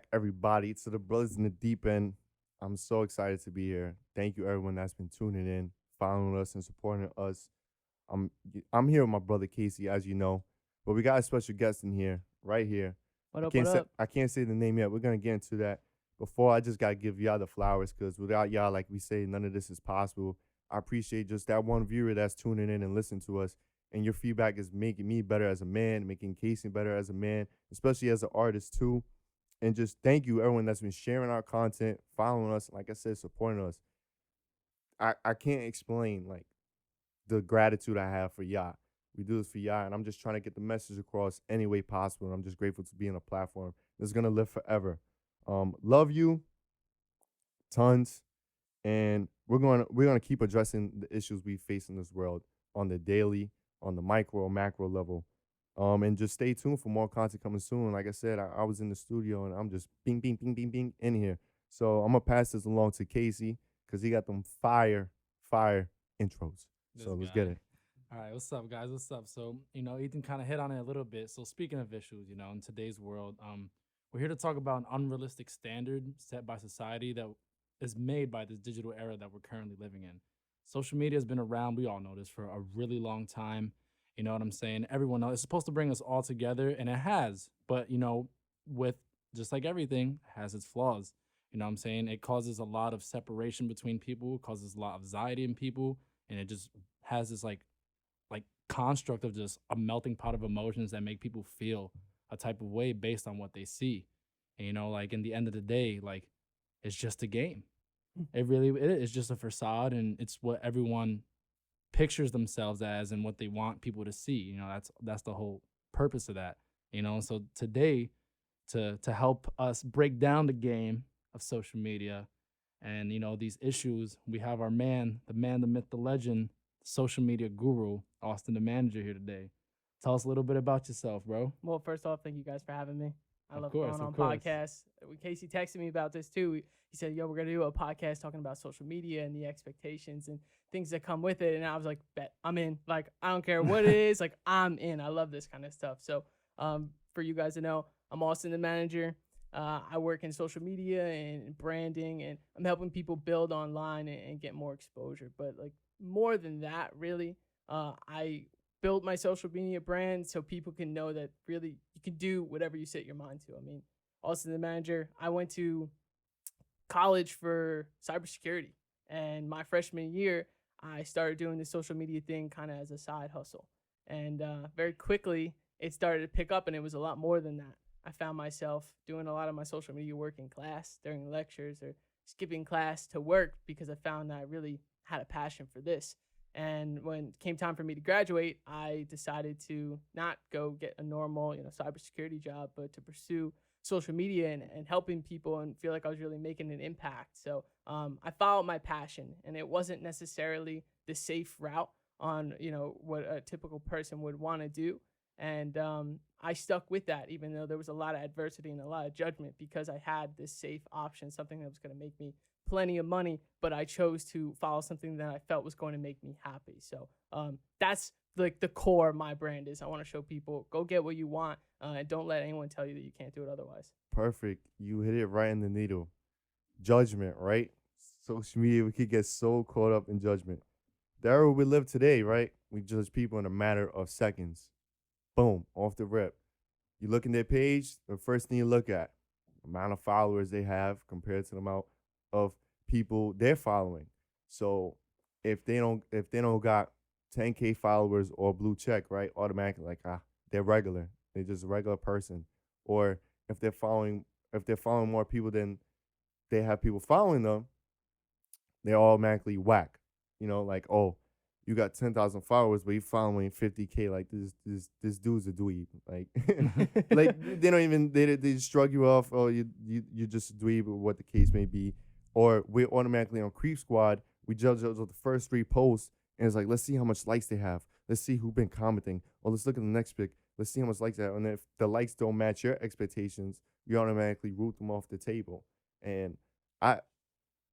back, everybody, to the Brothers in the Deep End. I'm so excited to be here. Thank you, everyone that's been tuning in, following us, and supporting us. I'm I'm here with my brother Casey, as you know, but we got a special guest in here, right here. What I up? What can't say up? I can't say the name yet. We're gonna get into that. Before, I just gotta give y'all the flowers, because without y'all, like we say, none of this is possible. I appreciate just that one viewer that's tuning in and listening to us, and your feedback is making me better as a man, making Casey better as a man, especially as an artist too. And just thank you everyone that's been sharing our content, following us, like I said, supporting us. I can't explain like the gratitude I have for y'all. We do this for y'all, and I'm just trying to get the message across any way possible. And I'm just grateful to be on a platform that's gonna live forever. Love you tons, and we're gonna keep addressing the issues we face in this world on the daily, on the micro, macro level. And just stay tuned for more content coming soon. Like I said, I was in the studio and I'm just bing, bing, bing, bing, bing in here. So I'm gonna pass this along to Casey because he got them fire intros. This So let's get guy. it. All right, what's up, guys? What's up? So, Ethan kind of hit on it a little bit. So, speaking of issues, in today's world, we're here to talk about an unrealistic standard set by society that is made by this digital era that we're currently living in. Social media has been around, we all know this, for a really long time. You know what I'm saying? Everyone knows it's supposed to bring us all together, and it has. But, with just like everything, has its flaws. You know what I'm saying? It causes a lot of separation between people, causes a lot of anxiety in people, and it just has this like construct of just a melting pot of emotions that make people feel a type of way based on what they see. And like in the end of the day, like it's just a game. It really it is just a facade, and it's what everyone pictures themselves as and what they want people to see. That's the whole purpose of that. So today, to help us break down the game of social media and these issues, we have our man, the myth, the legend, social media guru, Austin, the manager, here today. Tell us a little bit about yourself, bro. Well, first off, thank you guys for having me. I Of love course, going of on course. podcasts. When Casey texted me about this too, he said, "Yo, we're gonna do a podcast talking about social media and the expectations and things that come with it." And I was like, "Bet, I'm in. Like, I don't care what it is. Like, I'm in. I love this kind of stuff." So, for you guys to know, I'm Austin, the manager. I work in social media and branding, and I'm helping people build online and get more exposure. But like more than that, really, I build my social media brand so people can know that really you can do whatever you set your mind to. I mean, Austin the manager, I went to college for cybersecurity, and my freshman year, I started doing the social media thing kind of as a side hustle. And very quickly, it started to pick up, and it was a lot more than that. I found myself doing a lot of my social media work in class during lectures or skipping class to work because I found that I really had a passion for this. And when it came time for me to graduate, I decided to not go get a normal, cybersecurity job, but to pursue social media and helping people and feel like I was really making an impact. So I followed my passion, and it wasn't necessarily the safe route on what a typical person would want to do. And I stuck with that, even though there was a lot of adversity and a lot of judgment, because I had this safe option, something that was going to make me plenty of money, but I chose to follow something that I felt was going to make me happy. So that's like the core of my brand is I want to show people go get what you want, and don't let anyone tell you that you can't do it otherwise. Perfect. You hit it right in the needle. Judgment, right? Social media, we could get so caught up in judgment. The era we live today, right? We judge people in a matter of seconds. Boom, off the rip. You look in their page, the first thing you look at, amount of followers they have compared to the amount of people they're following. So if they don't got 10K followers or blue check, right, automatically like they're regular. They're just a regular person. Or if they're following if they're following more people than they have people following them, they're automatically whack. Like, oh, you got 10,000 followers, but you following 50K. Like this dude's a dweeb. Like, like they don't even they just shrug you off. Oh, you just a dweeb, or what the case may be. Or we're automatically on Creep Squad. We judge those with the first three posts, and it's like, let's see how much likes they have. Let's see who's been commenting. Or let's look at the next pic. Let's see how much likes they have. And if the likes don't match your expectations, you automatically root them off the table. And I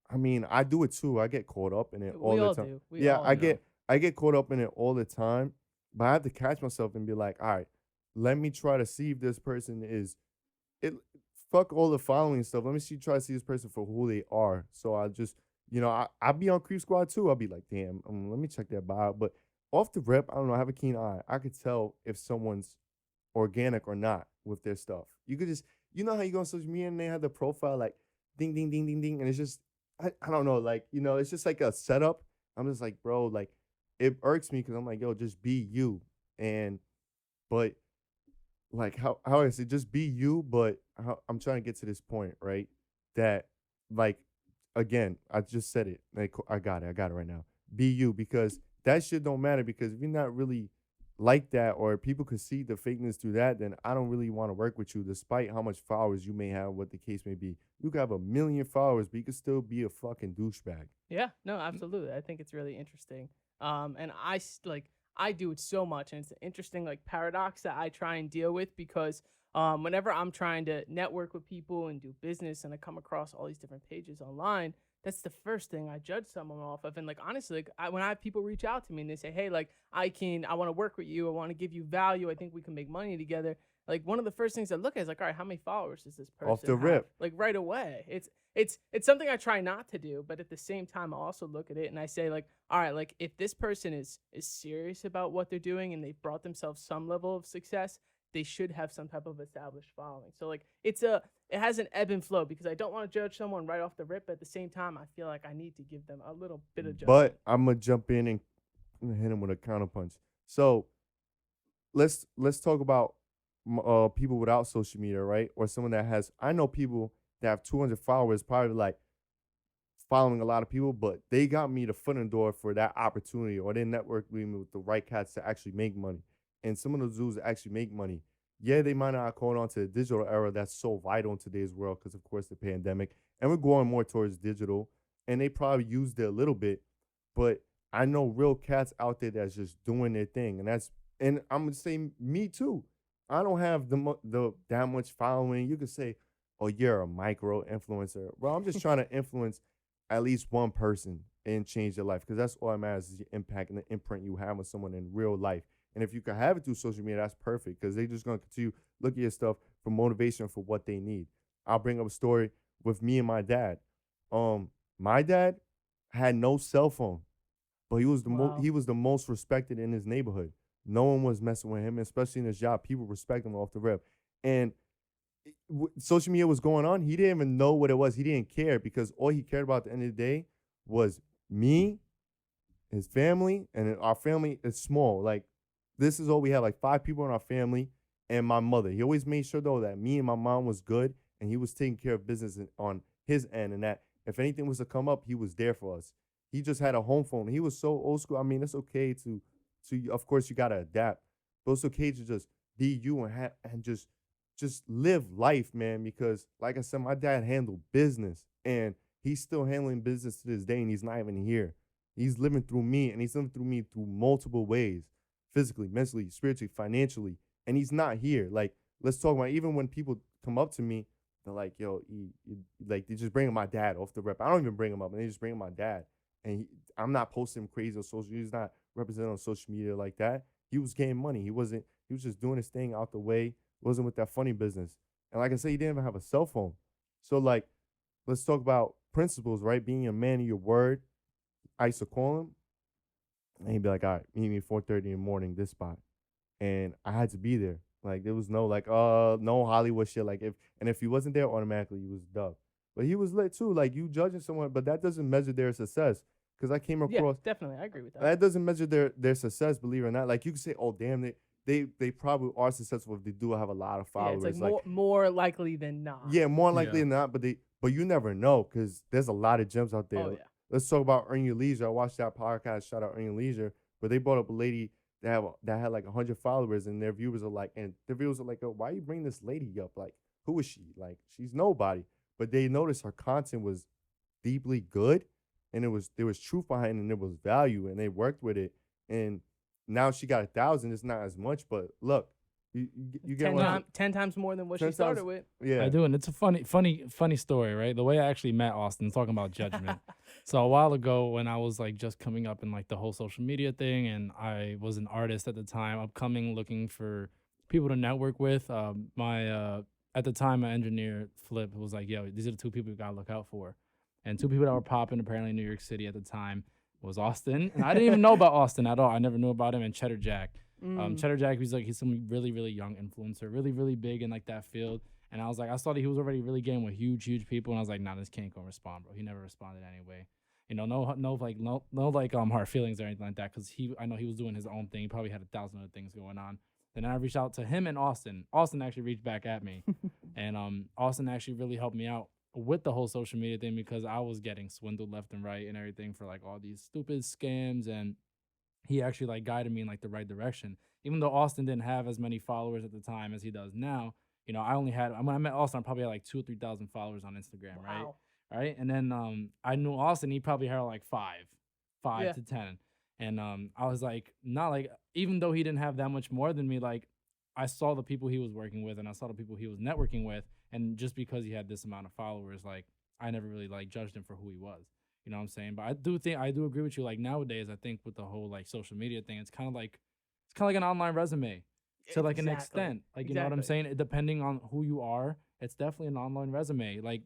I mean, I do it too. I get caught up in it all We the all time. do. We Yeah, all I do. get caught up in it all the time, but I have to catch myself and be like, all right, let me try to see if this person is it fuck all the following stuff. Let me try to see this person for who they are. So I just, I be on Creep Squad too. I'll be like, damn, let me check that bio. But off the rip, I don't know. I have a keen eye. I could tell if someone's organic or not with their stuff. You could just, how you go on social media and they have the profile like ding, ding, ding, ding, ding. And it's just, I don't know, like, it's just like a setup. I'm just like, bro, like, it irks me because I'm like, yo, just be you. But like how I say, just be you. But I'm trying to get to this point, right? That like, again, I just said it. Like, I got it right now. Be you, because that shit don't matter, because if you're not really like that, or people could see the fakeness through that, then I don't really want to work with you, despite how much followers you may have, what the case may be. You could have 1 million followers, but you could still be a fucking douchebag. Yeah, no, absolutely. I think it's really interesting. And I do it so much, and it's an interesting like paradox that I try and deal with, because whenever I'm trying to network with people and do business, and I come across all these different pages online, that's the first thing I judge someone off of. And like, honestly, like, when I have people reach out to me and they say, hey, like, I want to work with you, I want to give you value, I think we can make money together. Like, one of the first things I look at is like, all right, how many followers does this person Off the have? rip. Like, right away. It's something I try not to do, but at the same time, I also look at it and I say, like, all right, like, if this person is serious about what they're doing and they've brought themselves some level of success, they should have some type of established following. So like, it has an ebb and flow, because I don't want to judge someone right off the rip. But at the same time, I feel like I need to give them a little bit of judgment. But I'm gonna jump in and hit him with a counterpunch. So let's talk about people without social media, right? Or someone that has. I know people that have 200 followers, probably like following a lot of people, but they got me the foot in the door for that opportunity, or they networked with me with the right cats to actually make money. And some of those dudes actually make money. Yeah, they might not call on to the digital era that's so vital in today's world, because of course the pandemic, and we're going more towards digital, and they probably used it a little bit, but I know real cats out there that's just doing their thing, and I'm gonna say me too. I don't have the that much following. You could say, oh, you're a micro influencer. Well, I'm just trying to influence at least one person and change their life, because that's all that matters, is your impact and the imprint you have on someone in real life. And if you can have it through social media, that's perfect, because they're just going to continue look at your stuff for motivation for what they need. I'll bring up a story with me and my dad. My dad had no cell phone, but he was Wow. he was the most respected in his neighborhood. No one was messing with him, especially in his job. People respect him off the rip. And social media was going on. He didn't even know what it was. He didn't care, because all he cared about at the end of the day was me, his family, and our family is small. Like, this is all we have, like 5 people in our family and my mother. He always made sure, though, that me and my mom was good, and he was taking care of business on his end, and that if anything was to come up, he was there for us. He just had a home phone. He was so old school. I mean, it's okay to of course, you got to adapt, but it's okay to just be you and just live life, man, because like I said, my dad handled business, and he's still handling business to this day, and he's not even here. He's living through me, and he's living through me through multiple ways, physically, mentally, spiritually, financially, and he's not here. Like, let's talk about, even when people come up to me, they're like, yo, like, they just bring my dad off the rep. I don't even bring him up, and they just bring my dad. And I'm not posting him crazy on social. He's not represented on social media like that. He was getting money. He was just doing his thing out the way. Wasn't with that funny business. And like I said, he didn't even have a cell phone. So like, let's talk about principles, right? Being a man of your word. I used to call him, and he'd be like, all right, meet me at 4:30 in the morning, this spot. And I had to be there. Like, there was no like, no Hollywood shit. Like, if he wasn't there, automatically he was dubbed. But he was lit too. Like, you judging someone, but that doesn't measure their success. Because I came Yeah, across, definitely, I agree with that. that doesn't measure their success, believe it or not. Like, you can say, oh damn, they probably are successful if they do have a lot of Yeah, followers. it's like more likely than not. Yeah, more likely Yeah. than not, but you never know, because there's a lot of gems out there. Oh yeah. Let's talk about Earn Your Leisure. I watched that podcast, shout out Earn Your Leisure, but they brought up a lady that had like 100 followers, and their viewers are like, oh, why you bring this lady up? Like, who is she? Like, she's nobody. But they noticed her content was deeply good, and there was truth behind it, and there was value, and they worked with it. And now she got 1,000. It's not as much, but look, you get what 10 times more than what she 10 started times- with. yeah. I do, and it's a funny story, right? The way I actually met Austin, talking about judgment. So a while ago, when I was like just coming up in like the whole social media thing, and I was an artist at the time, upcoming, looking for people to network with. My at the time, my engineer Flip was like, "Yo, these are the two people you gotta look out for." And two people that were popping apparently in New York City at the time was Austin, and I didn't even know about Austin at all. I never knew about him. And Cheddar Jack. Mm. Cheddar Jack, he's some really really young influencer, really really big in like that field. And I was like, I saw that he was already really getting with huge people, and I was like, nah, this can't go respond, bro. He never responded anyway. No hard feelings or anything like that, because I know he was doing his own thing. He probably had 1,000 other things going on. Then I reached out to him and Austin. Austin actually reached back at me, and Austin actually really helped me out with the whole social media thing, because I was getting swindled left and right and everything for like all these stupid scams, and he actually like guided me in like the right direction. Even though Austin didn't have as many followers at the time as he does now, I only had, when I met Austin, I probably had like 2 or 3,000 followers on Instagram, right? Wow. Right. And then I knew Austin, he probably had like five Yeah. to 10. And I was like, not like, even though he didn't have that much more than me, like I saw the people he was working with and I saw the people he was networking with. And just because he had this amount of followers, like I never really like judged him for who he was. You know what I'm saying? But I do agree with you. Like nowadays, I think with the whole like social media thing, it's kind of like an online resume to like an Exactly. extent. Like, you know what I'm Exactly. saying? Depending on who you are, it's definitely an online resume. Like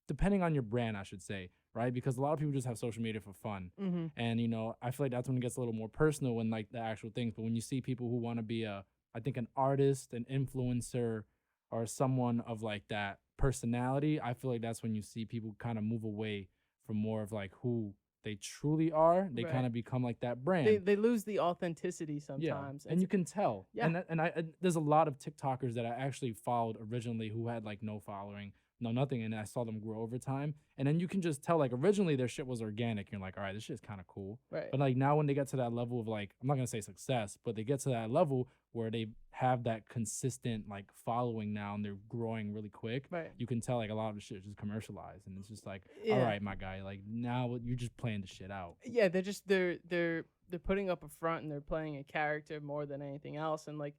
depending on your brand, I should say, right? Because a lot of people just have social media for fun. Mm-hmm. And, I feel like that's when it gets a little more personal when like the actual things. But when you see people who want to be I think an artist, an influencer, or someone of like that personality, I feel like that's when you see people kind of move away from more of like who they truly are. They Right. kind of become like that brand. They lose the authenticity sometimes. Yeah, and you can tell. Yeah. And there's a lot of TikTokers that I actually followed originally who had like no following, no nothing, and I saw them grow over time. And then you can just tell, like, originally their shit was organic. You're like, all right, this shit's kind of cool. Right. But like now when they get to that level of like, I'm not gonna say success, but they get to that level where they have that consistent like following now and they're growing really quick. Right. You can tell like a lot of the shit is just commercialized, and it's just like, Yeah. all right, my guy, like now you're just playing the shit out. Yeah, they're putting up a front and they're playing a character more than anything else. And like,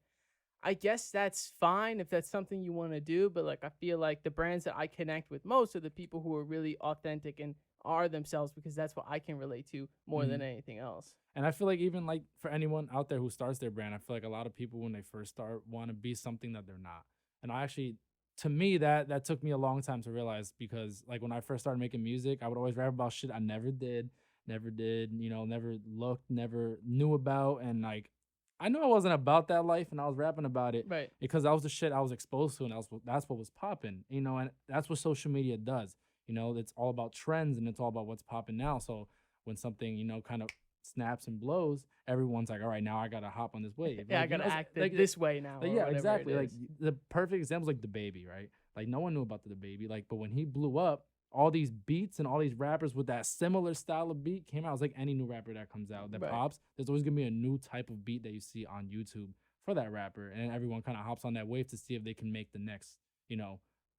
I guess that's fine if that's something you want to do, but like I feel like the brands that I connect with most are the people who are really authentic and are themselves, because that's what I can relate to more than anything else. And I feel like even like for anyone out there who starts their brand, I feel like a lot of people when they first start want to be something that they're not. And I actually, to me, that took me a long time to realize, because like when I first started making music, I would always rap about shit I never did, never looked, never knew about. And like, I knew I wasn't about that life, and I was rapping about it Right. because that was the shit I was exposed to, and that's what was popping, and that's what social media does. It's all about trends and it's all about what's popping now. So when something, kind of snaps and blows, everyone's like, all right, now I gotta hop on this wave. Yeah, Like, I gotta act like, this way now. like, or yeah, whatever exactly. it Like is. the perfect example is like the Baby, right? Like no one knew about the Baby, like, but when he blew up, all these beats and all these rappers with that similar style of beat came out. It's like any new rapper that comes out that Right. pops, there's always gonna be a new type of beat that you see on YouTube for that rapper, and everyone kind of hops on that wave to see if they can make the next,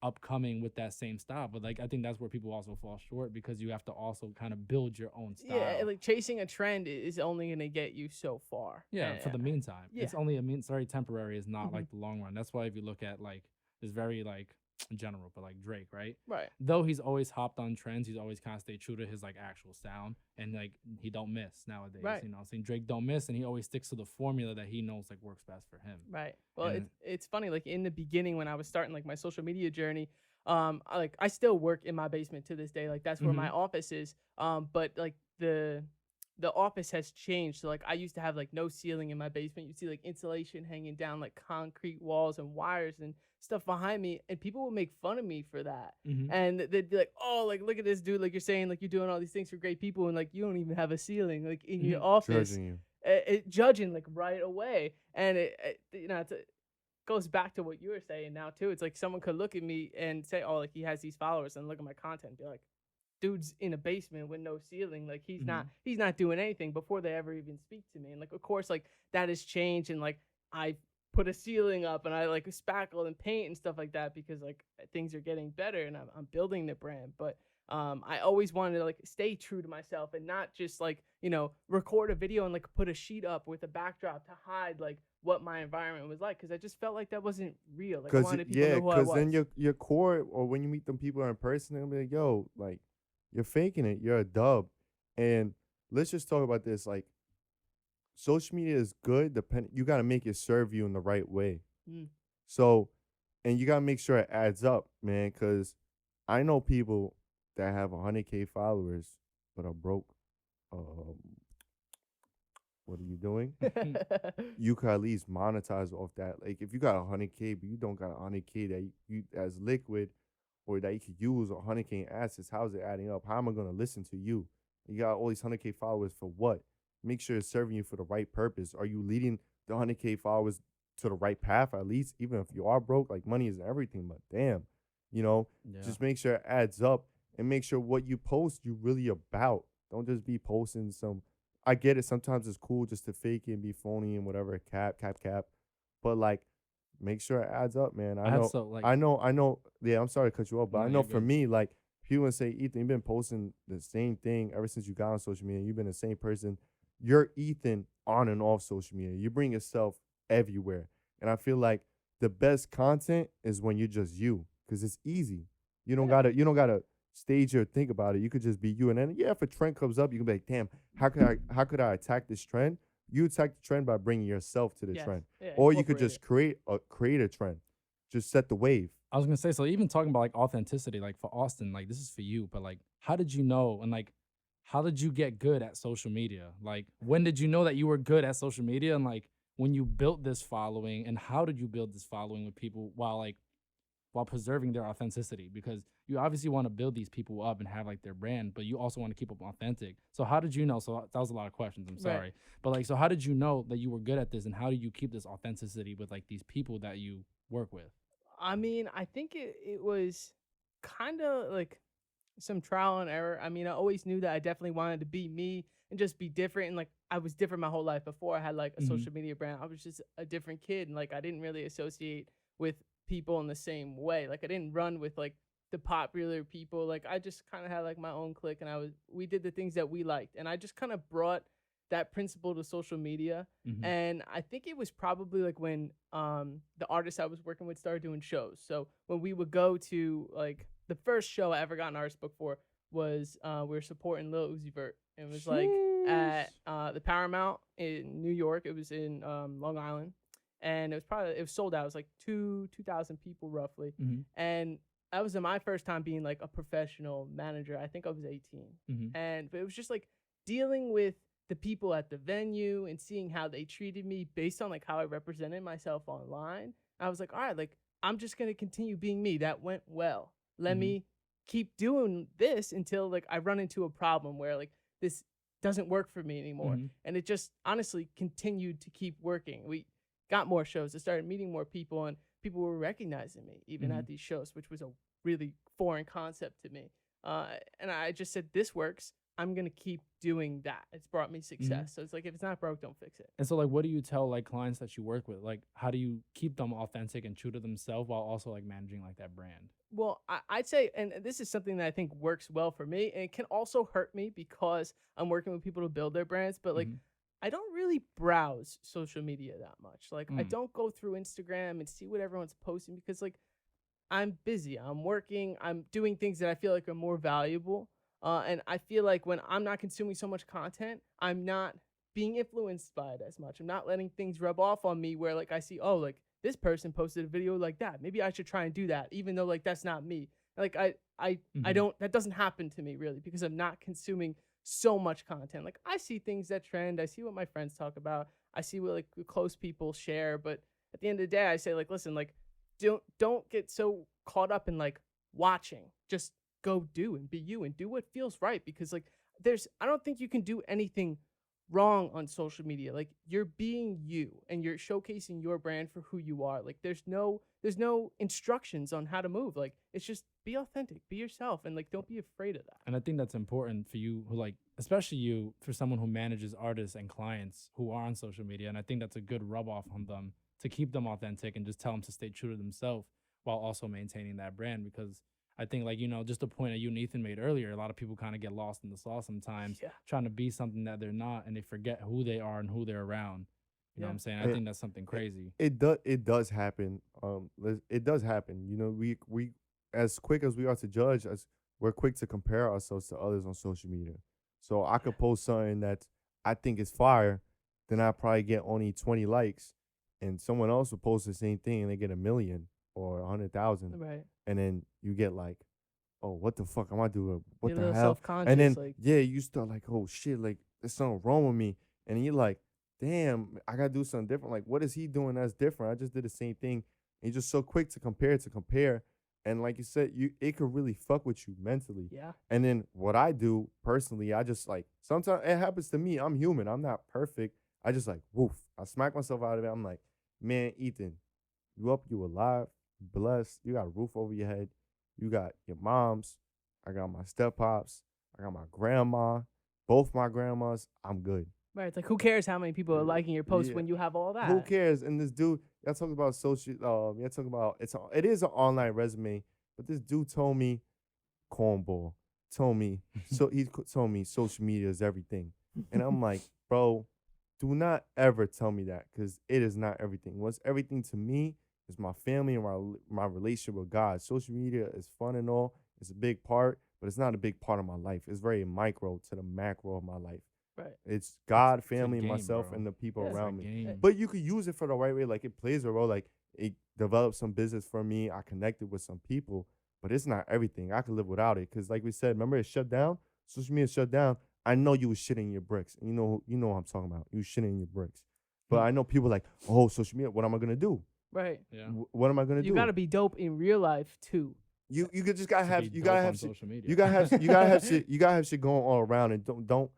upcoming with that same style. But like I think that's where people also fall short, because you have to also kind of build your own style. Yeah, like chasing a trend is only gonna get you so far. Yeah, And- for the meantime. It's yeah. only it's very temporary. It's not Mhm. like the long run. That's why if you look at like it's very like general, but like Drake, right? Right. Though he's always hopped on trends, he's always kind of stayed true to his like actual sound, and like he don't miss nowadays. Right. Saying Drake don't miss, and he always sticks to the formula that he knows like works best for him. Right. Well, And- it's funny. Like in the beginning, when I was starting like my social media journey, I still work in my basement to this day. Like that's where my office is. But like the office has changed. So like I used to have like no ceiling in my basement. You see like insulation hanging down, like concrete walls and wires and stuff behind me, and people would make fun of me for that. Mhm. And they'd be like, "Oh, like look at this dude! Like you're saying like you're doing all these things for great people, and like you don't even have a ceiling like in your office." Judging you. Judging like right away, and it goes back to what you were saying now too. It's like someone could look at me and say, "Oh, like he has these followers," and look at my content and be like, "Dude's in a basement with no ceiling. Like he's not doing anything," before they ever even speak to me. And like of course like that has changed, and like I put a ceiling up and I like spackle and paint and stuff like that, because like things are getting better and I'm building the brand. But I always wanted to like stay true to myself and not just like record a video and like put a sheet up with a backdrop to hide like what my environment was like, because I just felt like that wasn't real. Like I wanted people to know who I was. then your core, or when you meet them people in person, they'll be like, yo, like you're faking it, you're a dub. And let's just talk about this. Like social media is good, you got to make it serve you in the right way. Mm. So and you gotta make sure it adds up, man. Cause I know people that have 100K followers but are broke. Um, what are you doing? You could at least monetize off that. Like if you got 100K, but you don't got 100K that you as liquid or that you could use 100K in assets, how's it adding up? How am I gonna listen to you? You got all these 100K followers for what? Make sure it's serving you for the right purpose. Are you leading the 100K followers to the right path at least? Even if you are broke, like money isn't everything, but damn, you know, Yeah. just make sure it adds up and make sure what you post you really about. Don't just be posting some. I get it. Sometimes it's cool just to fake it and be phony and whatever, cap. But like, make sure it adds up, man. I have so like I know. Yeah, I'm sorry to cut you off, but No, I know you're for good. me, like, people would say, Ethan, you've been posting the same thing ever since you got on social media. You've been the same person. You're Ethan on and off social media. You bring yourself everywhere, and I feel like the best content is when you're just you, because it's easy. Yeah. You don't gotta stage or think about it. You could just be you, and then yeah, if a trend comes up, you can be like, damn, how could I attack this trend? You attack the trend by bringing yourself to the Yes. trend, Yeah, or you could incorporate just it. create a trend, just set the wave. I was gonna say, so even talking about like authenticity, like for Austin, like this is for you, but like how did you know and like how did you get good at social media? Like when did you know that you were good at social media and like when you built this following and how did you build this following with people while preserving their authenticity? Because you obviously want to build these people up and have like their brand, but you also want to keep them authentic. So how did you know? So that was a lot of questions. I'm Right. sorry. But like so how did you know that you were good at this and how do you keep this authenticity with like these people that you work with? I mean, I think it was kind of like some trial and error. I mean, I always knew that I definitely wanted to be me and just be different. And like, I was different my whole life. Before I had like a Mhm. social media brand, I was just a different kid. And like, I didn't really associate with people in the same way. Like, I didn't run with like the popular people. Like, I just kind of had like my own clique and we did the things that we liked. And I just kind of brought that principle to social media. Mhm. And I think it was probably like when the artists I was working with started doing shows. So when we would go to like the first show I ever got an artist book for was we were supporting Lil Uzi Vert. It was like at the Paramount in New York. It was in Long Island, and it was sold out. It was like 2,000 people roughly, Mhm. and that was my first time being like a professional manager. I think I was 18, Mhm. but it was just like dealing with the people at the venue and seeing how they treated me based on like how I represented myself online. I was like, all right, like I'm just gonna continue being me. That went well. Let Mhm. me keep doing this until like I run into a problem where like this doesn't work for me anymore. Mhm. And it just honestly continued to keep working. We got more shows. I started meeting more people and people were recognizing me even Mhm. at these shows, which was a really foreign concept to me. And I just said, this works. I'm gonna keep doing that. It's brought me success. So it's like if it's not broke, don't fix it. And so like what do you tell like clients that you work with? Like how do you keep them authentic and true to themselves while also like managing like that brand? Well, I'd say, and this is something that I think works well for me, and it can also hurt me because I'm working with people to build their brands. But like, Mhm. I don't really browse social media that much. Like, I Mm. don't go through Instagram and see what everyone's posting because like I'm busy. I'm working. I'm doing things that I feel like are more valuable. And I feel like when I'm not consuming so much content, I'm not being influenced by it as much. I'm not letting things rub off on me where like I see, oh, like this person posted a video like that. Maybe I should try and do that, even though like that's not me. Like I Mhm. don't that doesn't happen to me really because I'm not consuming so much content. Like I see things that trend. I see what my friends talk about. I see what like close people share. But at the end of the day, I say like, listen, like don't get so caught up in like watching. Just go do and be you and do what feels right because like I don't think you can do anything wrong on social media. Like you're being you and you're showcasing your brand for who you are. Like there's no instructions on how to move. Like it's just be authentic, be yourself and like don't be afraid of that. And I think that's important for you who like especially you for someone who manages artists and clients who are on social media. And I think that's a good rub off on them to keep them authentic and just tell them to stay true to themselves while also maintaining that brand because I think like, you know, just the point that you and Ethan made earlier, a lot of people kind of get lost in the sauce sometimes Yeah. trying to be something that they're not and they forget who they are and who they're around. You know what Yeah. I'm saying? I It, think that's something it, crazy. it does happen. It does happen. You know, we as quick as we are to judge, as we're quick to compare ourselves to others on social media. So I Yeah. could post something that I think is fire, then I probably get only 20 likes, and someone else will post the same thing and they get a million or 100,000, Right. and then you get like, oh, what the fuck am I doing? What You're a the little hell? self-conscious. And then Like, yeah, you start like, oh shit, like there's something wrong with me, and you're like, damn, I gotta do something different. Like, what is he doing that's different? I just did the same thing. And you're just so quick to compare, and like you said, it could really fuck with you mentally. yeah. And then what I do personally, I just like sometimes it happens to me. I'm human. I'm not perfect. I just like woof. I smack myself out of it. I'm like, man, Ethan, you up, you alive, blessed. You got a roof over your head. You got your moms. I got my step pops. I got my grandma. Both my grandmas. I'm good. Right. It's like, who cares how many people are liking your post Yeah. when you have all that? Who cares? And this dude, y'all talking about social. Y'all talking about it is an online resume, but this dude told me, cornball, told me told me social media is everything, and I'm like, bro, do not ever tell me that because it is not everything. What's everything to me is my family and my relationship with God. Social media is fun and all. It's a big part, but it's not a big part of my life. It's very micro to the macro of my life. Right. It's God, It's a family, game, myself, bro. and the people Yeah, it's around It's me. a game. But you could use it for the right way. Like it plays a role. Like it developed some business for me. I connected with some people, but it's not everything. I could live without it. Cause like we said, remember it shut down. Social media shut down. I know you was shitting your bricks. And you know what I'm talking about. You was shitting your bricks. But I know people like, oh, social media. What am I gonna do? Right. Yeah. What am I gonna You do? got to be dope in real life too. You could just gotta To have be you gotta dope have on shit, social media. you gotta have you gotta have shit you gotta have shit going all around, and don't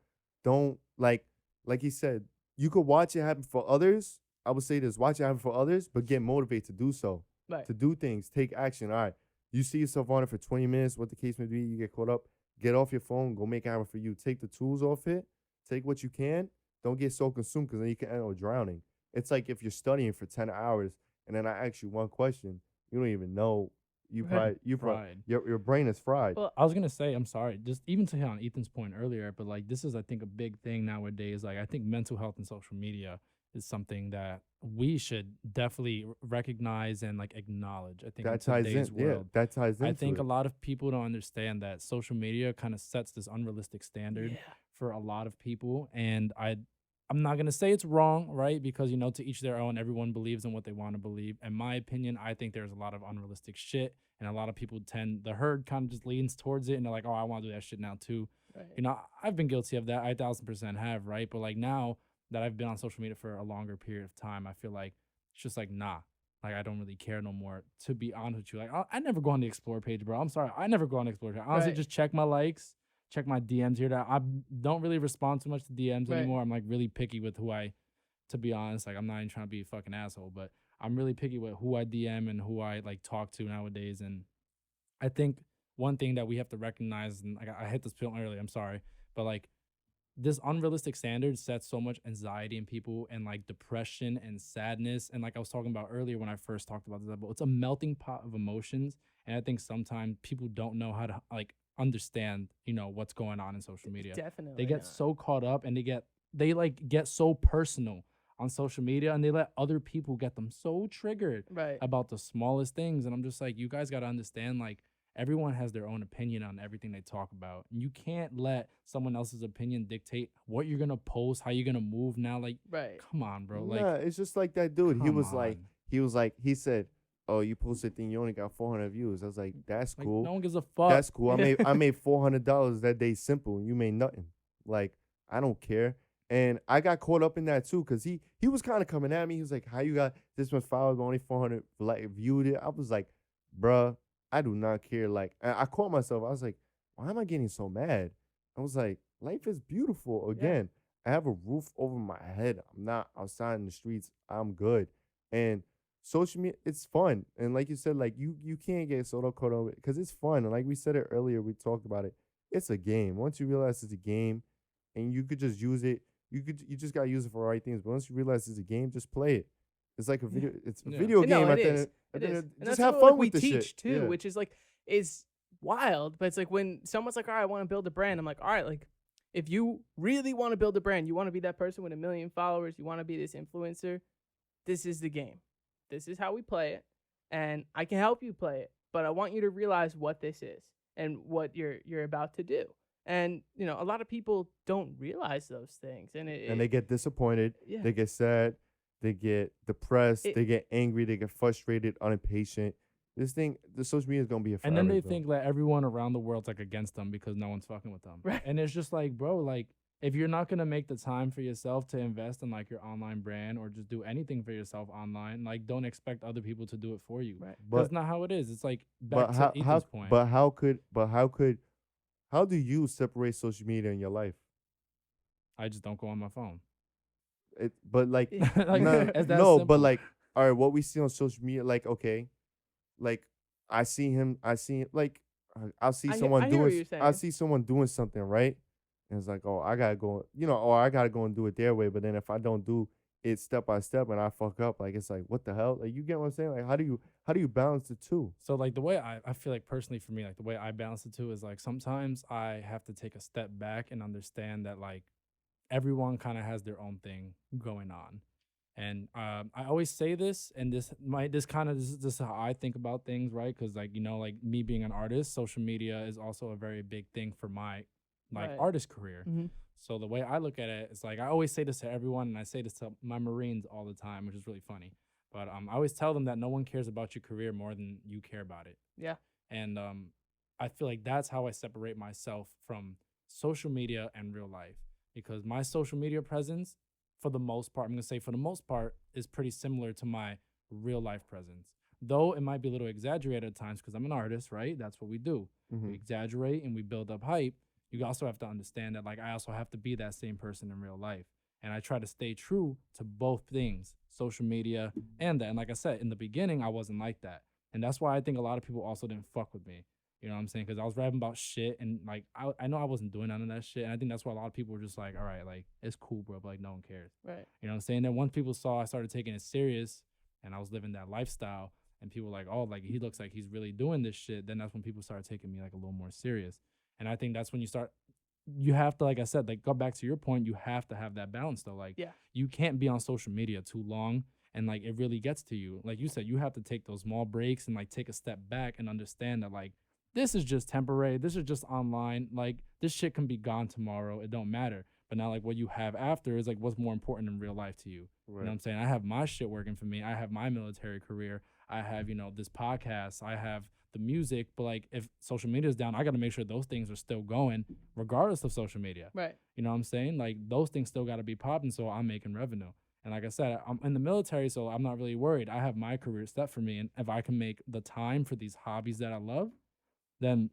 like he said, you could watch it happen for others. I would say this: watch it happen for others, but get motivated to do so, Right. to do things, take action. All right, you see yourself on it for 20 minutes, what the case may be. You get caught up. Get off your phone. Go make it happen for you. Take the tools off it. Take what you can. Don't get so consumed because then you can end up drowning. It's like if you're studying for 10 hours and then I ask you one question, you don't even know. Right. Fried. Your brain is fried. Well, I was gonna say, I'm sorry, just even to hit on Ethan's point earlier, but like this is, I think, a big thing nowadays. Like I think mental health and social media is something that we should definitely recognize and like acknowledge. I think in That ties in. today's Yeah, world, that ties into I think it. a lot of people don't understand that social media kind of sets this unrealistic standard yeah. for a lot of people, and I'm not gonna say it's wrong, right? Because to each their own. Everyone believes in what they want to believe. In my opinion, I think there's a lot of unrealistic shit, and a lot of people the herd kind of just leans towards it, and they're like, oh, I want to do that shit now too. Right. I've been guilty of that. I 1000% have, right? But like now that I've been on social media for a longer period of time, I feel like it's just like, nah, like I don't really care no more. To be honest with you, like I never go on the explore page, bro. I'm sorry, I never go on the explore page. I honestly Right. just check my likes, check my DMs here. That I don't really respond too much to DMs Right. anymore. I'm like really picky with who to be honest, like I'm not even trying to be a fucking asshole, but I'm really picky with who I DM and who I like talk to nowadays. And I think one thing that we have to recognize, and I hit this point earlier, I'm sorry, but like this unrealistic standard sets so much anxiety in people and like depression and sadness. And like I was talking about earlier when I first talked about this, but it's a melting pot of emotions. And I think sometimes people don't know how to like understand, what's going on in social media. Definitely. They get not. so caught up and they get so personal on social media, and they let other people get them so triggered Right. about the smallest things. And I'm just like, you guys got to understand, like, everyone has their own opinion on everything they talk about. And you can't let someone else's opinion dictate what you're going to post, how you're going to move now. Like, Right. come on, bro. Like, Nah, it's just like that dude. come on. He said, oh, you posted a thing, you only got 400 views. I was like, that's Like, cool. no one gives a fuck. That's cool. I made $400 that day simple. You made nothing. Like, I don't care. And I got caught up in that too, because he was kind of coming at me. He was like, how you got this much followers, but only 400 like viewed it? I was like, bruh, I do not care. Like, I caught myself. I was like, why am I getting so mad? I was like, life is beautiful. Again, I have a roof over my head. I'm not outside in the streets. I'm good. And social media, it's fun. And like you said, like you can't get so caught up because it's fun. And like we said it earlier, we talked about it. It's a game. Once you realize it's a game and you could just use it, you just gotta use it for the right things. But once you realize it's a game, just play it. It's like a video. It's a Yeah. video No, game. it At the is. end, It is. And just that's have what, fun like, we with the teach shit. too, Yeah. which is like is wild. But it's like when someone's like, all right, I want to build a brand. I'm like, all right, like if you really want to build a brand, you want to be that person with 1 million followers, you want to be this influencer, this is the game. This is how we play it. And I can help you play it. But I want you to realize what this is and what you're about to do. And a lot of people don't realize those things, and and they get disappointed. Yeah. They get sad. They get depressed. It- They get angry. They get frustrated, unimpatient. the social media is gonna be here And forever. then they bro. think that everyone around the world's like against them because no one's fucking with them. Right. And it's just like, bro, like if you're not gonna make the time for yourself to invest in like your online brand or just do anything for yourself online, like don't expect other people to do it for you. Right. That's but not how it is. It's like but back to how Ethan's point. how do you separate social media in your life? I just don't go on my phone. But like Like no it's that no, simple. but like all right, what we see on social media, like okay, like I'll see I someone hear what doing you're I'll saying. see someone doing something right, and it's like, oh, I gotta go, or I gotta go and do it their way. But then if I don't do it step by step and I fuck up, like it's like, what the hell? Like, you get what I'm saying? Like, how do you balance the two? So like the way I feel like personally for me, like the way I balance the two is like sometimes I have to take a step back and understand that like everyone kind of has their own thing going on. And I always say this, and this is how I think about things, right? Because like like me being an artist, social media is also a very big thing for my like Right. artist career. Mhm. So the way I look at it is like I always say this to everyone, and I say this to my Marines all the time, which is really funny. But I always tell them that no one cares about your career more than you care about it. Yeah. And I feel like that's how I separate myself from social media and real life because my social media presence, for the most part, I'm gonna say for the most part, is pretty similar to my real life presence. Though it might be a little exaggerated at times because I'm an artist, right? That's what we do. Mm-hmm. We exaggerate and we build up hype. You also have to understand that like I also have to be that same person in real life. And I try to stay true to both things, social media and that. And like I said, in the beginning, I wasn't like that. And that's why I think a lot of people also didn't fuck with me. You know what I'm saying? Because I was rapping about shit and like I know I wasn't doing none of that shit. And I think that's why a lot of people were just like, all right, like it's cool, bro, but like no one cares. Right. You know what I'm saying? Then once people saw I started taking it serious and I was living that lifestyle and people were like, oh, like he looks like he's really doing this shit, then that's when people started taking me like a little more serious. And I think that's when you have to, like I said, like go back to your point, you have to have that balance though. Like Yeah. you can't be on social media too long and like it really gets to you. Like you said, you have to take those small breaks and like take a step back and understand that like this is just temporary. This is just online. Like this shit can be gone tomorrow. It don't matter. But now like what you have after is like what's more important in real life to you. You know what I'm saying? I have my shit working for me. I have my military career. I have, this podcast. I have the music. But like if social media is down, I got to make sure those things are still going regardless of social media. Right. You know what I'm saying? Like those things still got to be popping. So I'm making revenue. And like I said, I'm in the military, so I'm not really worried. I have my career set for me. And if I can make the time for these hobbies that I love, then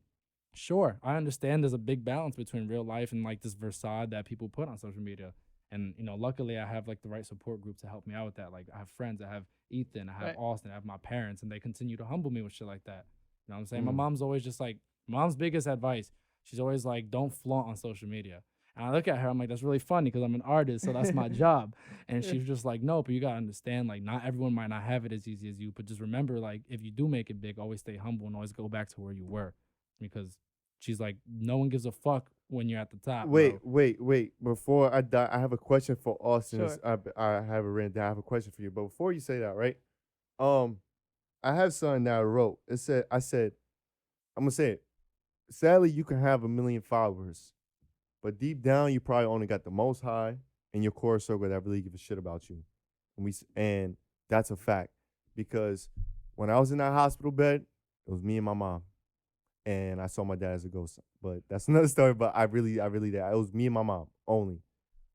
sure, I understand there's a big balance between real life and like this facade that people put on social media. And luckily I have like the right support group to help me out with that. Like I have friends, I have Ethan, I have Right. Austin, I have my parents, and they continue to humble me with shit like that. You know what I'm saying? Mm. My mom's always just like, mom's biggest advice, she's always like, don't flaunt on social media. And I look at her, I'm like, that's really funny because I'm an artist, so that's my job. And she's just like, no, but you gotta understand, like, not everyone might not have it as easy as you, but just remember, like, if you do make it big, always stay humble and always go back to where you were. Because she's like, no one gives a fuck when you're at the top. Wait, bro. wait. Before I die, I have a question for Austin. Sure. I have it written down. I have a question for you. But before you say that, right? I have something that I wrote. I'm gonna say it. Sadly, you can have 1 million followers, but deep down, you probably only got the most high in your core circle that really give a shit about you. And that's a fact because when I was in that hospital bed, it was me and my mom, and I saw my dad as a ghost. But that's another story. But I really did. It was me and my mom only.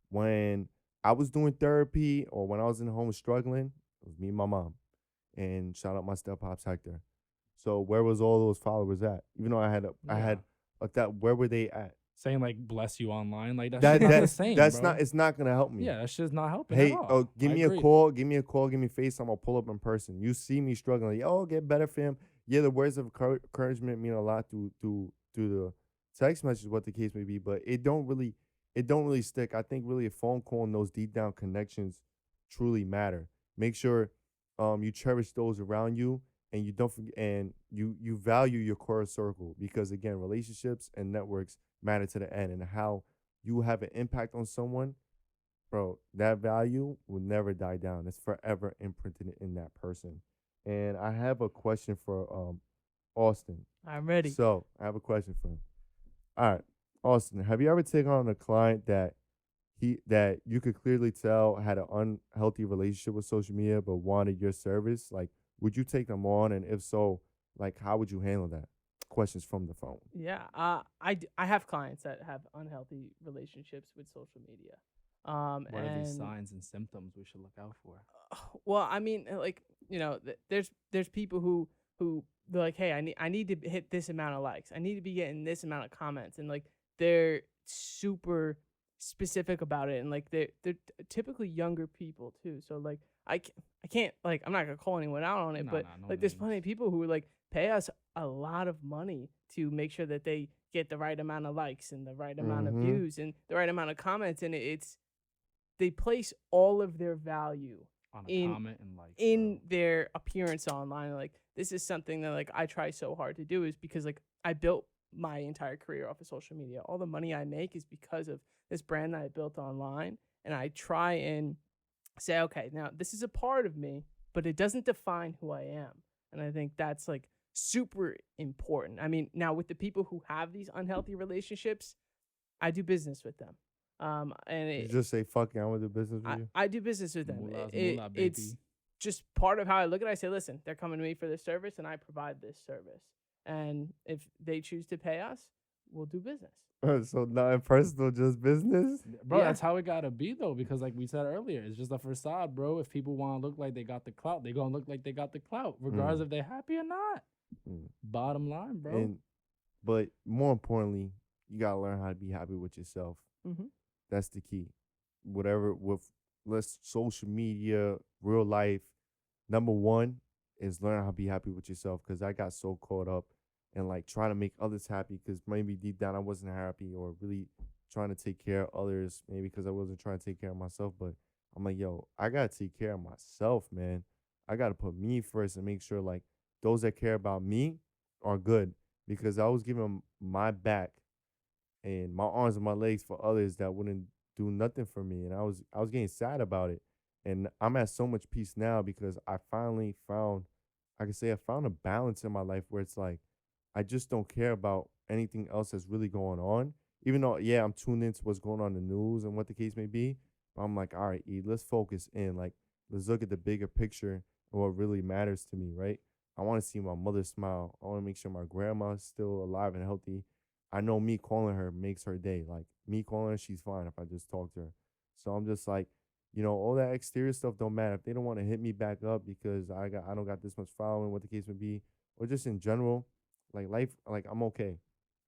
When I was doing therapy or when I was in home struggling, it was me and my mom. And shout out my step pops Hector. So where was all those followers at? Even though I had that, where were they at? Saying like bless you online, like That that's not the same. that's bro. not. It's not gonna help me. Yeah, that shit's not helping. Hey, at all. oh, give I me agree. a call. Give me a call. Give me FaceTime. I'll pull up in person. You see me struggling. Like, oh, get better, fam. Yeah, the words of encouragement mean a lot through the text message, what the case may be. But it don't really stick. I think really a phone call and those deep down connections truly matter. Make sure you cherish those around you and you don't forget and you value your core circle because again, relationships and networks matter to the end and how you have an impact on someone, bro, that value will never die down. It's forever imprinted in that person. And I have a question for Austin. I'm ready. So I have a question for him. All right, Austin, have you ever taken on a client that you could clearly tell had an unhealthy relationship with social media but wanted your service? Like, would you take them on? And if so, Like, how would you handle that? Questions from the phone. Yeah, I have clients that have unhealthy relationships with social media. What are these And signs and symptoms we should look out for? well, I mean, like, there's people who they're like, hey, I need to hit this amount of likes. I need to be getting this amount of comments, and like they're super specific about it, and like they're typically younger people too. So like I can't like I'm not gonna call anyone out on it, No, but no like there's names. plenty of people who like pay us a lot of money to make sure that they get the right amount of likes and the right amount of Mm-hmm. views and the right amount of comments, and it's they place all of their value On a in comment and likes, in bro. their appearance online. Like this is something that like I try so hard to do, is because like I built my entire career off of social media. All the money I make is because of this brand that I built online, and I try and say, okay, now this is a part of me, but it doesn't define who I am. And I think that's like super important. I mean, now with the people who have these unhealthy relationships, I do business with them. And You just say, fuck it, I want to do business with I, you. I do business with them. Moolah's It- moolah, it's baby. just part of how I look at it. I say, listen, they're coming to me for this service, and I provide this service. And if they choose to pay us, we'll do business. So not personal, just business. Bro, Yeah. that's how it gotta be though, because like we said earlier, it's just a facade, bro. If people want to look like they got the clout, they gonna look like they got the clout, regardless if they're happy or not. Mm. Bottom line, bro. And but more importantly, you gotta learn how to be happy with yourself. Mm-hmm. That's the key. Whatever with let's social media, real life. Number one is learn how to be happy with yourself. Cause I got so caught up in like trying to make others happy. Cause maybe deep down I wasn't happy, or really trying to take care of others. Maybe because I wasn't trying to take care of myself. But I'm like, yo, I gotta take care of myself, man. I gotta put me first and make sure like those that care about me are good. Because I was giving my back and my arms and my legs for others that wouldn't do nothing for me, and I was getting sad about it. And I'm at so much peace now because I finally found, I can say I found a balance in my life where it's like I just don't care about anything else that's really going on, even though yeah, I'm tuned into what's going on in the news and what the case may be. But I'm like, all right, E, let's focus in, like let's look at the bigger picture and what really matters to me, right? I want to see my mother smile. I want to make sure my grandma's still alive and healthy. I know me calling her makes her day. Like me calling her, she's fine if I just talk to her. So I'm just like, all that exterior stuff don't matter. If they don't want to hit me back up because I don't got this much following, what the case may be, or just in general, like life, like I'm okay.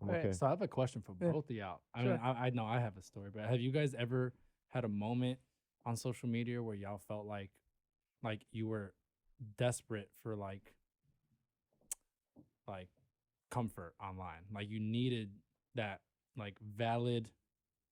I'm Right. okay. So I have a question for Yeah. both of y'all. I Sure. mean, I know I have a story, but have you guys ever had a moment on social media where y'all felt like you were desperate for like comfort online? Like you needed that like valid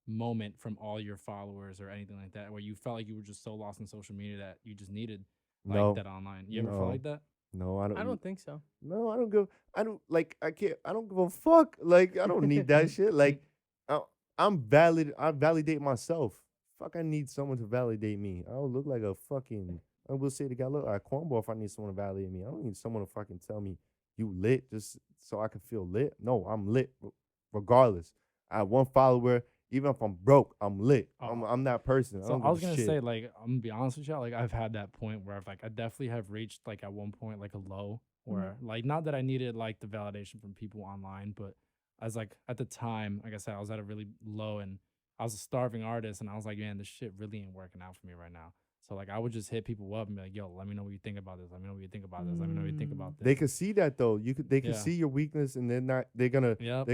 moment from all your followers or anything like that, where you felt like you were just so lost in social media that you just needed like No, that online. You ever felt no, like that? no, I don't. I don't think so. No, I don't give. I don't like. I can't. I don't give a fuck. Like I don't need that shit. Like I, I'm valid. I validate myself. Fuck, I need someone to validate me. I don't look like a fucking. I will say the guy look like a cornball if I need someone to validate me. I don't need someone to fucking tell me you lit just so I can feel lit. No, I'm lit regardless. I have one follower. Even if I'm broke, I'm lit. Oh. I'm that person. I So don't I give was a gonna shit. say, like, I'm gonna be honest with y'all, like I've had that point where I definitely have reached like at one point like a low where like not that I needed like the validation from people online, but as like at the time, like I said, I was at a really low and I was a starving artist and I was like, man, this shit really ain't working out for me right now. So like I would just hit people up and be like, yo, let me know what you think about this. Let me know what you think about this. Let me know what you think about this. They can see that though. They can Yeah. see your weakness, and they're not. They're gonna. Yep.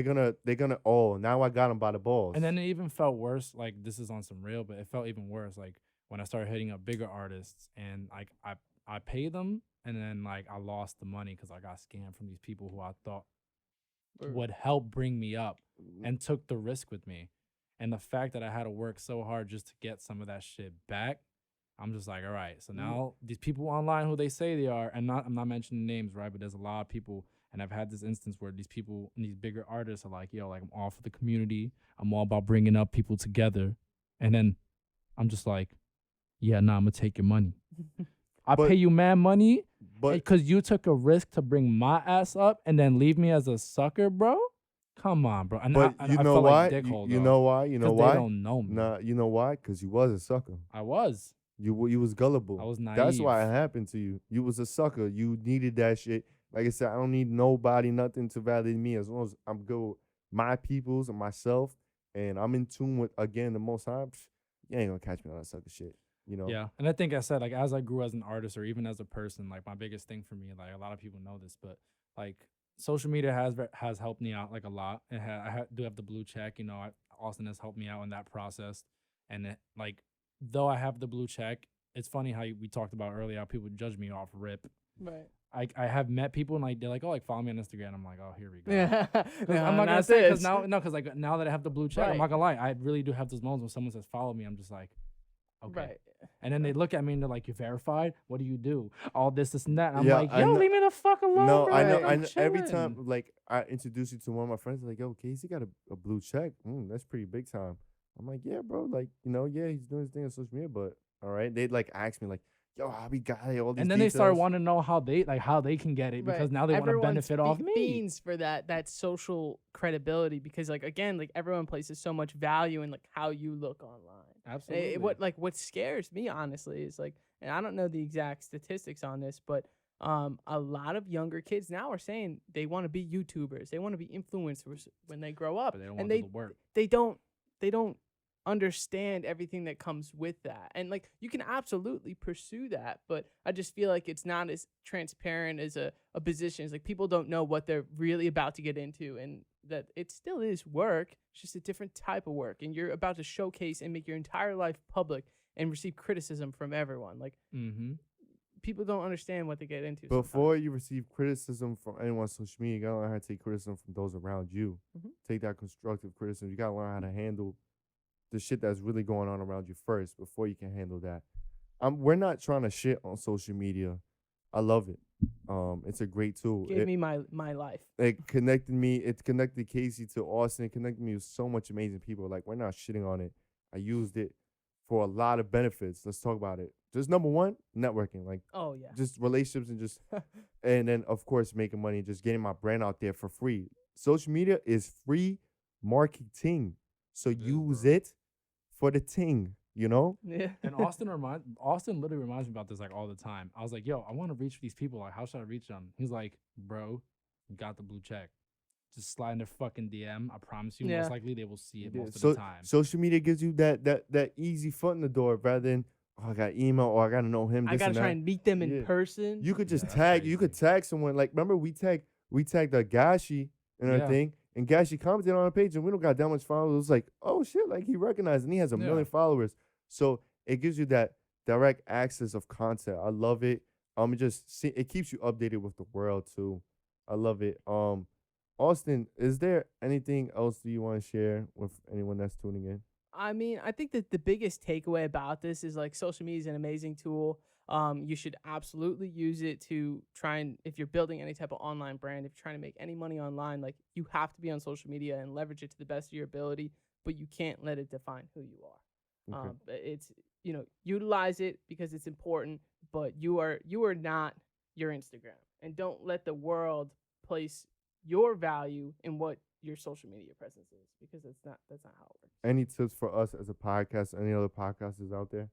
They're gonna. Oh, now I got him by the balls. And then it even felt worse. Like this is on some real, but it felt even worse. Like when I started hitting up bigger artists, and like I paid them, and then like I lost the money because I got scammed from these people who I thought would help bring me up and took the risk with me. And the fact that I had to work so hard just to get some of that shit back, I'm just like, all right. So now these people online who they say they are, and I'm not mentioning names, right? But there's a lot of people, and I've had this instance where these people, these bigger artists are like, yo, like I'm all for the community. I'm all about bringing up people together. And then I'm just like, yeah, nah, I'm gonna take your money. I But- pay you mad money but because you took a risk to bring my ass up and then leave me as a sucker, bro. Come on, bro. And but I you know felt why? like dickhole, You though, know why? You know 'cause why? They don't know me. Nah, you know why? Because you was a sucker. I was. You was gullible. I was That's why it naive. happened to you. You was a sucker. You needed that shit. Like I said, I don't need nobody, nothing to validate me as long as I'm good with my peoples and myself, and I'm in tune with again the Most High. You ain't gonna catch me on that sucker shit. You know. Yeah, and I think I said like as I grew as an artist or even as a person, like my biggest thing for me, like a lot of people know this, but like social media has helped me out like a lot. Do have the blue check, you know. Austin has helped me out in that process, and like though I have the blue check, it's funny how we talked about earlier how people judge me off rip. Right. I have met people and like they're like, oh, like follow me on Instagram. I'm like, oh, here we go. Yeah. 'Cause I'm not gonna say because because like now that I have the blue check, I'm Right. not gonna lie, I really do have those moments when someone says follow me. I'm just like, okay. Right. And then they look at me and they're like, "You verified? What do you do? All this, and that." And I'm Yeah, like, I "Yo, know- leave me the fuck alone, No, bro. I know. Like, I I'm know. Every chilling." time, like I introduce you to one of my friends, like, "Yo, Casey got a blue check. That's pretty big time." I'm like, "Yeah, bro. Like, yeah, he's doing his thing on social media, but all right." They'd like ask me, like, "Yo, how we got it? All these." And then they start details." wanting to know how they can get it because Right. now they want to Everyone's benefit off me. fiends for that social credibility because like again like everyone places so much value in like how you look online. Absolutely. What scares me honestly is like, and I don't know the exact statistics on this, but a lot of younger kids now are saying they want to be YouTubers, they want to be influencers when they grow up, But they don't want and to do the work. they don't understand everything that comes with that. And like you can absolutely pursue that, but I just feel like it's not as transparent as a position. It's like people don't know what they're really about to get into, and that it still is work. It's just a different type of work, and you're about to showcase and make your entire life public and receive criticism from everyone. Like Mm-hmm. people don't understand what they get into. Before you receive criticism from anyone on social media, you gotta learn how to take criticism from those around you. Mhm. Take that constructive criticism. You gotta learn how to handle the shit that's really going on around you first before you can handle that. We're not trying to shit on social media. I love it. It's a great tool. Give me my life. It connected me. It connected Casey to Austin. It connected me with so much amazing people. Like, we're not shitting on it. I used it for a lot of benefits. Let's talk about it. Just number one, networking. Like, Oh yeah. just relationships and just, and then of course making money, just getting my brand out there for free. Social media is free marketing, so use bro. it for the ting. You know. Yeah. And Austin literally reminds me about this like all the time. I was like, yo, I want to reach these people. Like, how should I reach them? He's like, bro, you got the blue check. Just slide in their fucking DM. I promise you, Yeah. most likely they will see it Yeah, most of so the time. social media gives you that easy foot in the door rather than, oh, I got email or I gotta know him. I This gotta and try that. and meet them in Yeah. person. You could just that's tag. You could crazy. tag someone. Like, remember we tagged the Gashi in our Yeah. thing, and Gashi commented on our page, and we don't got that much followers. It was like, oh shit, like he recognized, and he has a Yeah. million followers. So it gives you that direct access of content. I love it. It keeps you updated with the world too. I love it. Austin, is there anything else you want to share with anyone that's tuning in? I mean, I think that the biggest takeaway about this is like social media is an amazing tool. You should absolutely use it to try and if you're building any type of online brand, if you're trying to make any money online, like you have to be on social media and leverage it to the best of your ability, but you can't let it define who you are. Okay. It's utilize it because it's important, but you are not your Instagram, and don't let the world place your value in what your social media presence is because that's not how it works. Any tips for us as a podcast? Any other podcasters out there?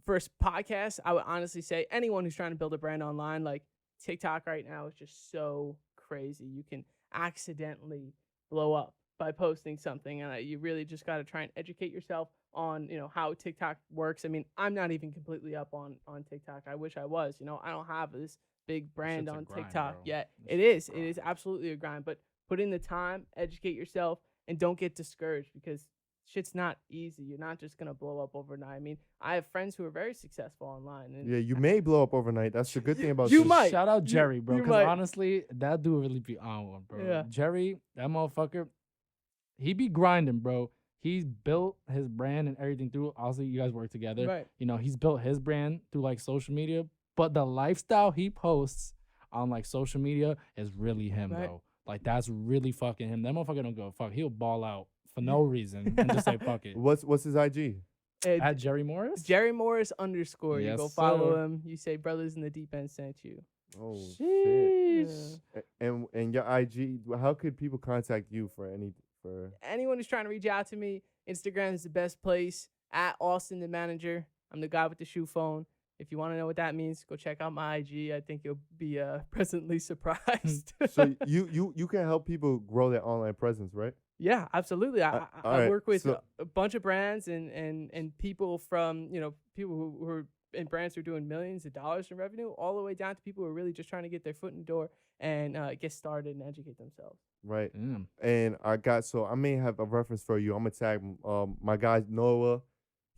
For a podcast, I would honestly say anyone who's trying to build a brand online, like TikTok right now is just so crazy. You can accidentally blow up by posting something, and you really just got to try and educate yourself on how TikTok works. I mean, I'm not even completely up on TikTok. I wish I was. I don't have this big brand shit's a on grind, TikTok bro. yet. This It shit's is. a It is grind. absolutely a grind, but put in the time, educate yourself, and don't get discouraged because shit's not easy. You're not just gonna blow up overnight. I mean, I have friends who are very successful online. And Yeah, you may blow up overnight. That's the good thing about You this. might. Shout out You- Jerry, bro. you Because might. honestly, that dude really be on one, bro. Yeah. Jerry, that motherfucker, he be grinding, bro. He's built his brand and everything through. Obviously, you guys work together. Right. He's built his brand through like social media, but the lifestyle he posts on like social media is really him, Right. bro. Like that's really fucking him. That motherfucker don't go fuck. He'll ball out for no reason and just say fuck it. What's his IG? At Jerry Morris. Jerry Morris _ You Yes, go follow sir. him. You say Brothers in the Deep End sent you. Oh shit. Sheesh. And your IG. How could people contact you for Anyone who's trying to reach out to me, Instagram is the best place. At Austin the Manager. I'm the guy with the shoe phone. If you want to know what that means, go check out my IG. I think you'll be pleasantly surprised. So you can help people grow their online presence, right? Yeah, absolutely. I alright, work with so- a bunch of brands and people from, people who are in brands who are doing millions of dollars in revenue, all the way down to people who are really just trying to get their foot in the door and get started and educate themselves. Right. Damn. And I may have a reference for you. I'm gonna tag my guy Noah.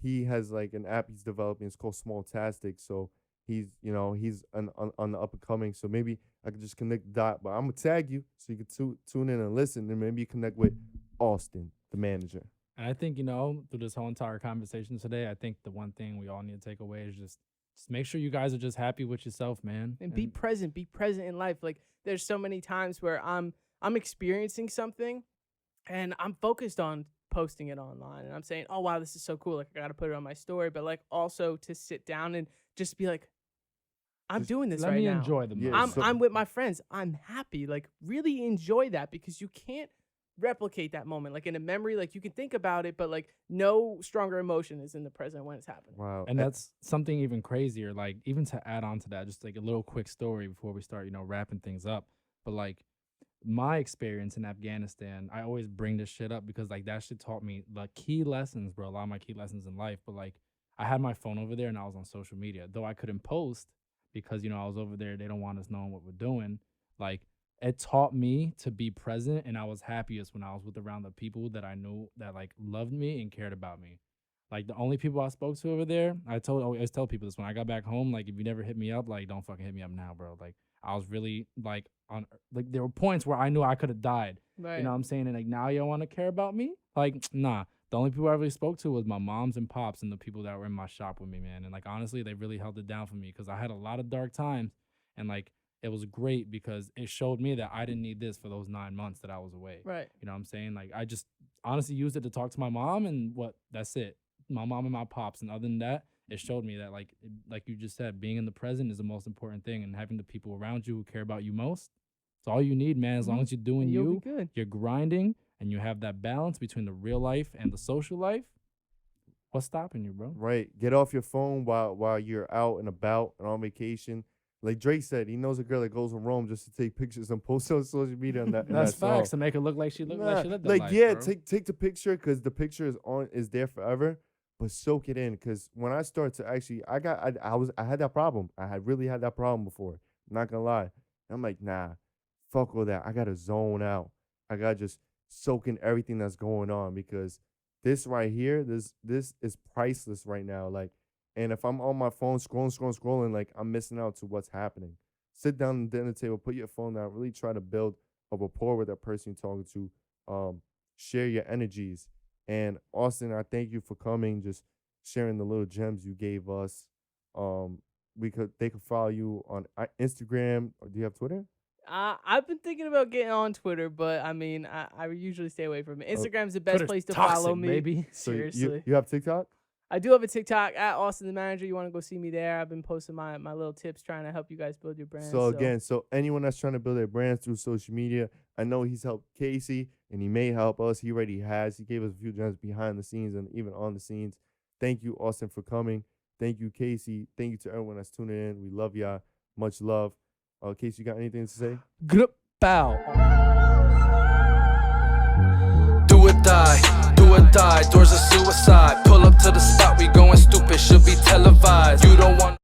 He has like an app he's developing. It's called Smalltastic. So he's on the up and coming. So maybe I could just connect the dot. But I'm gonna tag you so you can tune in and listen, and maybe you connect with Austin, the manager. And I think, through this whole entire conversation today, I think the one thing we all need to take away is just make sure you guys are just happy with yourself, man. And be present in life. Like there's so many times where I'm experiencing something and I'm focused on posting it online and I'm saying, oh wow, this is so cool, like I gotta put it on my story, but like also to sit down and just be like, I'm Just doing this let right me now. enjoy the Yeah, moment. I'm with my friends. I'm happy. Like really enjoy that, because you can't replicate that moment. Like in a memory, like you can think about it, but like no stronger emotion is in the present when it's happening. Wow. And that's something even crazier. Like, even to add on to that, just like a little quick story before we start, wrapping things up. But like my experience in Afghanistan, I always bring this shit up because like that shit taught me the key lessons, bro. A lot of my key lessons in life. But like I had my phone over there and I was on social media, though I couldn't post because I was over there. They don't want us knowing what we're doing. Like it taught me to be present, and I was happiest when I was around the people that I knew that like loved me and cared about me. Like the only people I spoke to over there, I always tell people this when I got back home. Like if you never hit me up, like don't fucking hit me up now, bro. Like I was really like there were points where I knew I could have died. Right. You know what I'm saying? And like now y'all want to care about me? Like nah. The only people I really spoke to was my moms and pops and the people that were in my shop with me, man. And like honestly, they really held it down for me because I had a lot of dark times, and like it was great because it showed me that I didn't need this for those 9 months that I was away. Right. You know what I'm saying? Like I just honestly used it to talk to my mom, and that's it. My mom and my pops. And other than that, it showed me that like you just said, being in the present is the most important thing, and having the people around you who care about you most. It's all you need, man. As long as you're doing You'll you, be good. you're grinding, and you have that balance between the real life and the social life. What's stopping you, bro? Right. Get off your phone while you're out and about and on vacation. Like Drake said, he knows a girl that goes to Rome just to take pictures and post on social media. And That's that song. facts, to make it look like she looked like she lived that Like life, yeah, bro. take the picture because the picture is there forever, but soak it in. Because when I start to actually, I had that problem. I had really had that problem before. I'm not gonna lie. I'm like, nah, fuck all that. I gotta zone out. I gotta just soak in everything that's going on, because this right here, this is priceless right now. Like, and if I'm on my phone scrolling, like I'm missing out to what's happening. Sit down at the dinner table, put your phone down, really try to build a rapport with that person you're talking to. Share your energies. And Austin, I thank you for coming, just sharing the little gems you gave us. They could follow you on Instagram. Or do you have Twitter? I've been thinking about getting on Twitter, but I mean, I usually stay away from it. Instagram's the best Twitter's place to toxic, follow me. baby. So Seriously. you have TikTok? I do have a TikTok at Austin the Manager. You want to go see me there? I've been posting my little tips, trying to help you guys build your brand. So again, so anyone that's trying to build their brands through social media, I know he's helped Casey, and he may help us. He already has. He gave us a few gems behind the scenes and even on the scenes. Thank you, Austin, for coming. Thank you, Casey. Thank you to everyone that's tuning in. We love y'all. Much love. Casey, you got anything to say? Good bow. Do or die, doors of suicide. Pull up to the spot, we going stupid, should be televised. You don't want